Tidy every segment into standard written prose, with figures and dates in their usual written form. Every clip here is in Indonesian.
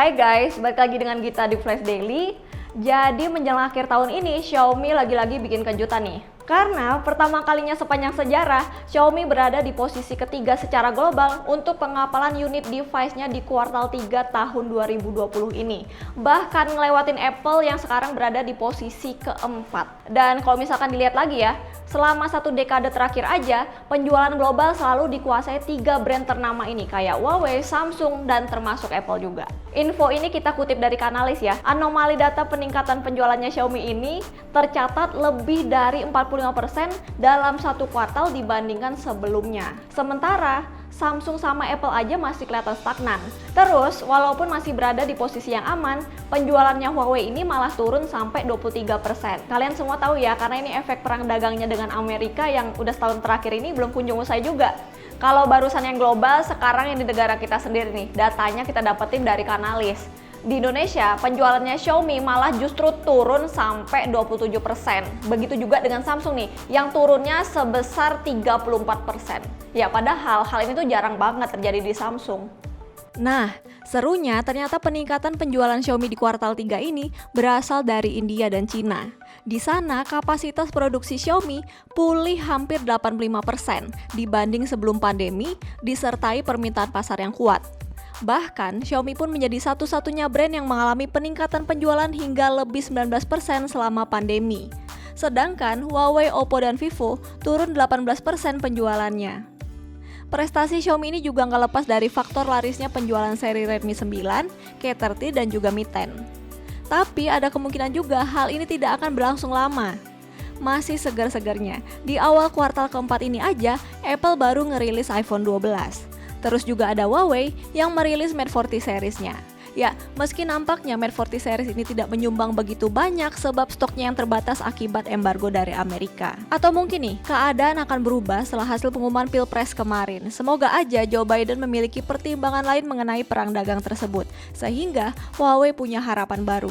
Hai guys, balik lagi dengan Gita di Flash Daily. Jadi menjelang akhir tahun ini, Xiaomi lagi-lagi bikin kejutan nih. Karena pertama kalinya sepanjang sejarah, Xiaomi berada di posisi ketiga secara global untuk pengapalan unit device-nya di kuartal 3 tahun 2020 ini. Bahkan ngelewatin Apple yang sekarang berada di posisi keempat. Dan kalau misalkan dilihat lagi ya, selama satu dekade terakhir aja, penjualan global selalu dikuasai 3 brand ternama ini kayak Huawei, Samsung, dan termasuk Apple juga. Info ini kita kutip dari Canalys ya. Anomali data peningkatan penjualannya Xiaomi ini tercatat lebih dari 45% dalam satu kuartal dibandingkan sebelumnya. Sementara Samsung sama Apple aja masih kelihatan stagnan. Terus, walaupun masih berada di posisi yang aman, penjualannya Huawei ini malah turun sampai 23%. Kalian semua tahu ya, karena ini efek perang dagangnya dengan Amerika yang udah setahun terakhir ini belum kunjung usai juga. Kalau barusan yang global, sekarang yang di negara kita sendiri nih, datanya kita dapetin dari Canalys. Di Indonesia, penjualannya Xiaomi malah justru turun sampai 27%. Begitu juga dengan Samsung nih, yang turunnya sebesar 34%. Ya, padahal hal ini tuh jarang banget terjadi di Samsung. Nah, serunya ternyata peningkatan penjualan Xiaomi di kuartal 3 ini berasal dari India dan Cina. Di sana, kapasitas produksi Xiaomi pulih hampir 85% dibanding sebelum pandemi, disertai permintaan pasar yang kuat. Bahkan, Xiaomi pun menjadi satu-satunya brand yang mengalami peningkatan penjualan hingga lebih 19% selama pandemi. Sedangkan Huawei, Oppo, dan Vivo turun 18% penjualannya. Prestasi Xiaomi ini juga nggak lepas dari faktor larisnya penjualan seri Redmi 9, K30, dan juga Mi 10. Tapi ada kemungkinan juga hal ini tidak akan berlangsung lama. Masih segar-segarnya, di awal kuartal keempat ini aja, Apple baru ngerilis iPhone 12. Terus juga ada Huawei yang merilis Mate 40 series-nya. Ya, meski nampaknya Mate 40 series ini tidak menyumbang begitu banyak sebab stoknya yang terbatas akibat embargo dari Amerika. Atau mungkin nih, keadaan akan berubah setelah hasil pengumuman Pilpres kemarin. Semoga aja Joe Biden memiliki pertimbangan lain mengenai perang dagang tersebut, sehingga Huawei punya harapan baru.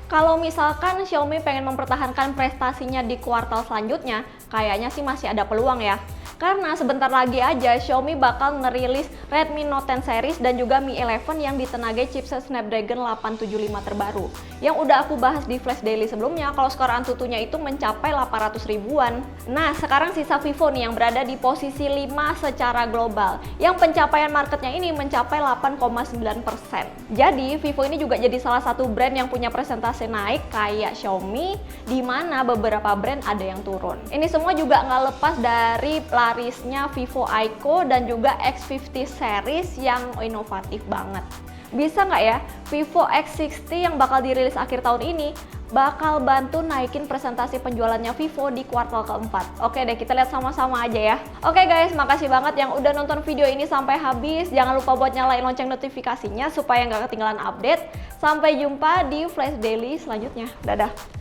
Kalau misalkan Xiaomi pengen mempertahankan prestasinya di kuartal selanjutnya, kayaknya sih masih ada peluang ya. Karena sebentar lagi aja Xiaomi bakal ngerilis Redmi Note 10 series dan juga Mi 11 yang ditenagai chipset Snapdragon 875 terbaru. Yang udah aku bahas di Flash Daily sebelumnya, kalau skor Antutunya itu mencapai 800 ribuan. Nah, sekarang sisa Vivo nih yang berada di posisi 5 secara global. Yang pencapaian marketnya ini mencapai 8,9%. Jadi, Vivo ini juga jadi salah satu brand yang punya presentasi naik kayak Xiaomi, di mana beberapa brand ada yang turun. Ini semua juga nggak lepas dari larisnya Vivo Aiko dan juga X50 series yang inovatif banget. Bisa nggak ya Vivo X60 yang bakal dirilis akhir tahun ini bakal bantu naikin presentasi penjualannya Vivo di kuartal keempat. Oke deh, kita lihat sama-sama aja ya. Oke guys, makasih banget yang udah nonton video ini sampai habis. Jangan lupa buat nyalain lonceng notifikasinya supaya nggak ketinggalan update. Sampai jumpa di Flash Daily selanjutnya. Dadah!